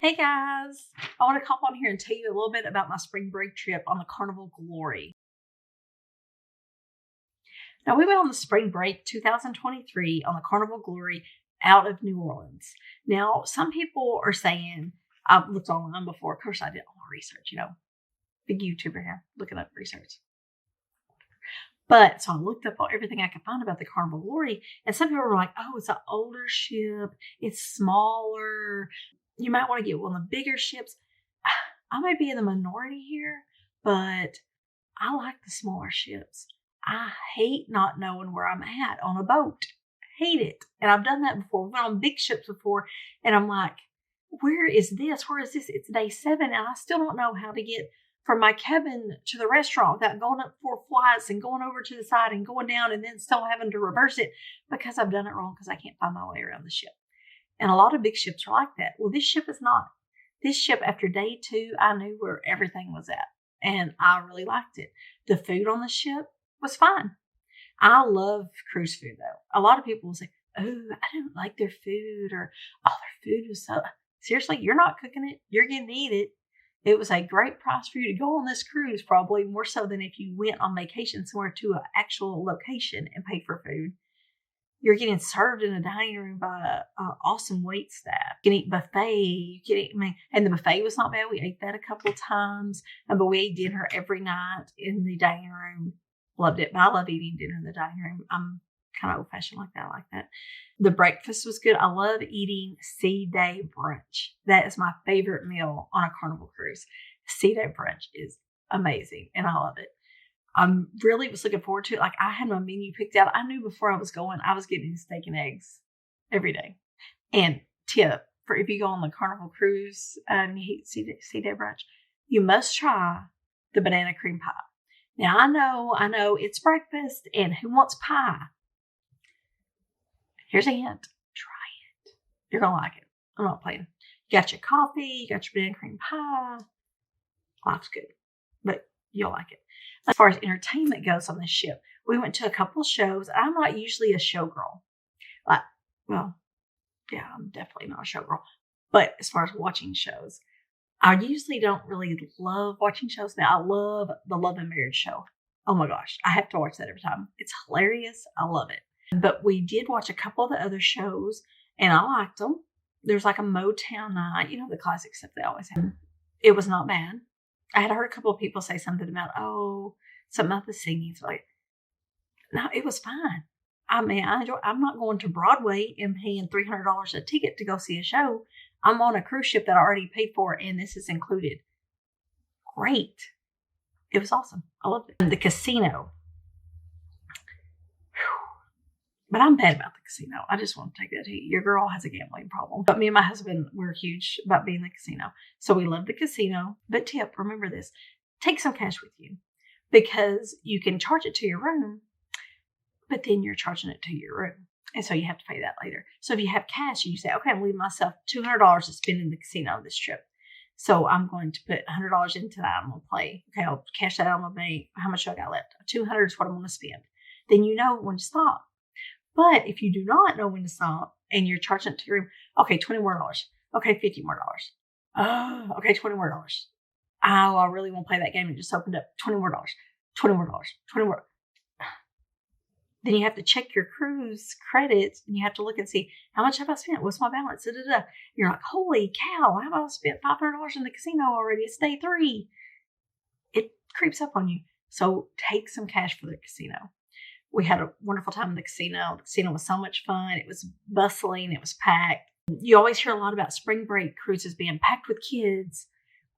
Hey guys, I want to hop on here and tell you a little bit about my spring break trip on the Carnival Glory. Now, we went on the spring break 2023 on the Carnival Glory out of New Orleans. Now, some people are saying, I've looked online before. Of course, I did all my research, big YouTuber here, looking up research. But so I looked up everything I could find about the Carnival Glory, and some people were like, oh, it's an older ship, it's smaller. You might want to get one of the bigger ships. I might be in the minority here, but I like the smaller ships. I hate not knowing where I'm at on a boat. Hate it. And I've done that before. Went on big ships before, and I'm like, where is this? Where is this? It's day 7, and I still don't know how to get from my cabin to the restaurant without going up 4 flights and going over to the side and going down and then still having to reverse it because I've done it wrong because I can't find my way around the ship. And a lot of big ships are like that. Well, this ship is not. This ship, after day 2, I knew where everything was at, and I really liked it. The food on the ship was fine. I love cruise food, though. A lot of people will say, oh, I don't like their food, or, oh, their food was so... Seriously, you're not cooking it. You're getting to eat it. It was a great price for you to go on this cruise, probably more so than if you went on vacation somewhere to an actual location and paid for food. You're getting served in a dining room by an awesome wait staff. You can eat buffet. You can eat, and the buffet was not bad. We ate that a couple of times, but we ate dinner every night in the dining room. Loved it. But I love eating dinner in the dining room. I'm kind of old-fashioned like that. I like that. The breakfast was good. I love eating sea day brunch. That is my favorite meal on a Carnival cruise. Sea day brunch is amazing, and I love it. I really was looking forward to it. Like, I had my menu picked out. I knew before I was going, I was getting steak and eggs every day. And tip, for if you go on the Carnival cruise and you eat sea day brunch, you must try the banana cream pie. Now, I know it's breakfast, and who wants pie? Here's a hint. Try it. You're going to like it. I'm not playing. You got your coffee. You got your banana cream pie. Life's good. But you'll like it. As far as entertainment goes on this ship, we went to a couple of shows. I'm not usually a showgirl. I'm definitely not a showgirl. But as far as watching shows, I usually don't really love watching shows. Now, I love the Love and Marriage show. Oh my gosh, I have to watch that every time. It's hilarious. I love it. But we did watch a couple of the other shows, and I liked them. There's like a Motown night, the classic stuff they always have. It was not bad. I had heard a couple of people say something about, something about the singing. So no, it was fine. I mean, I'm not going to Broadway and paying $300 a ticket to go see a show. I'm on a cruise ship that I already paid for, and this is included. Great. It was awesome. I loved it. The casino. But I'm bad about the casino. I just want to take that to you. Your girl has a gambling problem. But me and my husband, we're huge about being in the casino. So we love the casino. But tip, remember this. Take some cash with you, because you can charge it to your room, but then you're charging it to your room. And so you have to pay that later. So if you have cash and you say, okay, I'm leaving myself $200 to spend in the casino this trip. So I'm going to put $100 into that. I'm going to play. Okay, I'll cash that out on my bank. How much do I got left? $200 is what I'm going to spend. Then you know when to stop. But if you do not know when to stop and you're charging it to your room, okay, $20 more. Okay, $50 more. Oh, okay, $20 more. Oh, I really want to play that game and just opened up $20 more. $20 more. $20 more. Then you have to check your cruise credits, and you have to look and see, how much have I spent? What's my balance? Da-da-da. You're like, holy cow, how have I spent $500 in the casino already? It's day 3. It creeps up on you. So take some cash for the casino. We had a wonderful time in the casino. The casino was so much fun. It was bustling. It was packed. You always hear a lot about spring break cruises being packed with kids.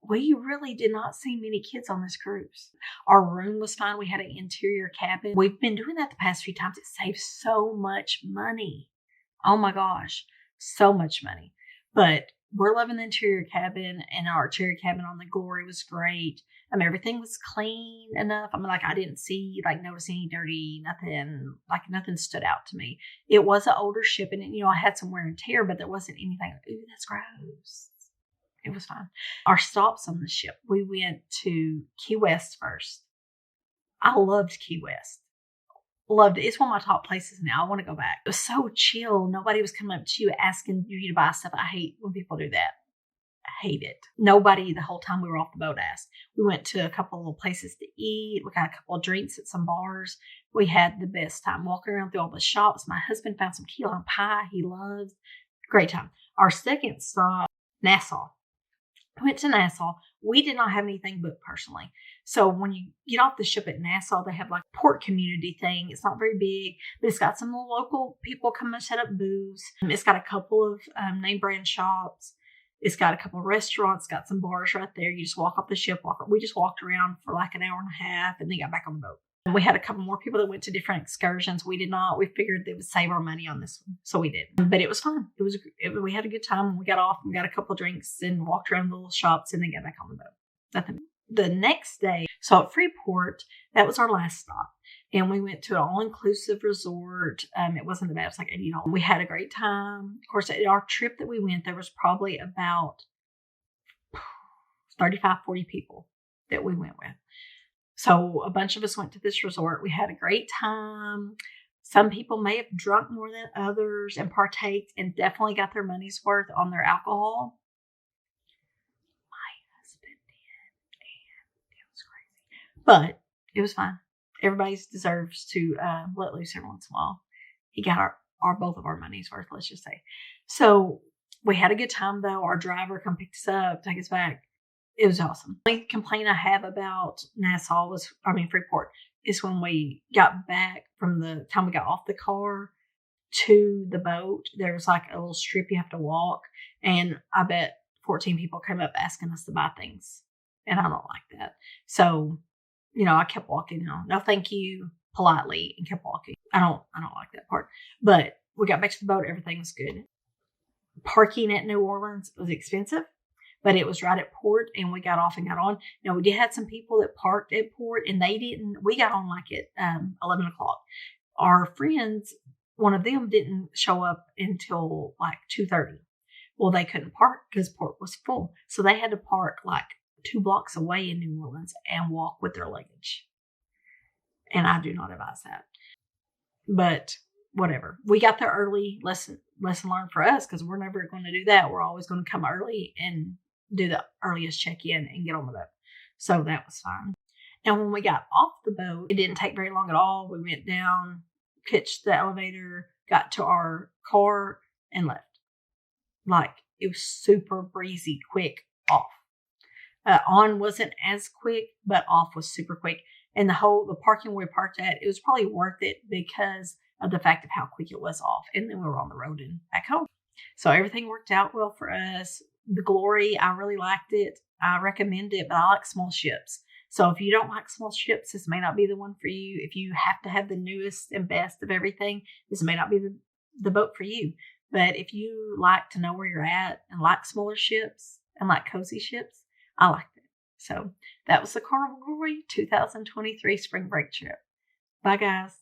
We really did not see many kids on this cruise. Our room was fine. We had an interior cabin. We've been doing that the past few times. It saves so much money. Oh my gosh, so much money. But we're loving the interior cabin, and our interior cabin on the Glory was great. Everything was clean enough. I didn't notice any dirty, nothing stood out to me. It was an older ship, and I had some wear and tear, but there wasn't anything, ooh, that's gross. It was fine. Our stops on the ship, we went to Key West first. I loved Key West. Loved it. It's one of my top places now. I want to go back. It was so chill. Nobody was coming up to you asking you to buy stuff. I hate when people do that. I hate it. Nobody the whole time we were off the boat asked. We went to a couple of little places to eat. We got a couple of drinks at some bars. We had the best time walking around through all the shops. My husband found some key lime pie he loves. Great time. Our second stop, Nassau. I went to Nassau. We did not have anything booked personally. So when you get off the ship at Nassau, they have like a port community thing. It's not very big, but it's got some local people come and set up booths. It's got a couple of name brand shops. It's got a couple of restaurants, got some bars right there. You just walk off the ship. We just walked around for like an hour and a half and then got back on the boat. We had a couple more people that went to different excursions. We did not. We figured they would save our money on this one. So we did. But it was fun. We had a good time. We got off and got a couple of drinks and walked around the little shops and then got back on the boat. The next day, so at Freeport, that was our last stop. And we went to an all-inclusive resort. It wasn't the bad. It was like $80. We had a great time. Of course, at our trip that we went, there was probably about 35, 40 people that we went with. So a bunch of us went to this resort. We had a great time. Some people may have drunk more than others and partaked and definitely got their money's worth on their alcohol. My husband did, and it was crazy. But it was fine. Everybody deserves to let loose every once in a while. He got our both of our money's worth, let's just say. So we had a good time, though. Our driver come pick us up, take us back. It was awesome. The only complaint I have about Freeport, is when we got back from the time we got off the car to the boat, there was like a little strip you have to walk. And I bet 14 people came up asking us to buy things. And I don't like that. So, I kept walking. No, thank you, politely, and kept walking. I don't like that part. But we got back to the boat. Everything was good. Parking at New Orleans was expensive. But it was right at port, and we got off and got on. Now, we did have some people that parked at port, and they didn't. We got on like at 11 o'clock. Our friends, one of them didn't show up until like 2:30. Well, they couldn't park because port was full. So they had to park like 2 blocks away in New Orleans and walk with their luggage. And I do not advise that. But whatever. We got there early. Lesson learned for us, because we're never going to do that. We're always going to come early and do the earliest check-in and get on the boat. So that was fine. And when we got off the boat, it didn't take very long at all. We went down, pitched the elevator, got to our car, and left. Like, it was super breezy, quick, off. On wasn't as quick, but off was super quick. And the parking where we parked at, it was probably worth it because of the fact of how quick it was off. And then we were on the road and back home. So everything worked out well for us. The Glory, I really liked it. I recommend it, but I like small ships. So if you don't like small ships, this may not be the one for you. If you have to have the newest and best of everything, this may not be the boat for you. But if you like to know where you're at and like smaller ships and like cozy ships, I liked it. So that was the Carnival Glory 2023 spring break trip. Bye, guys.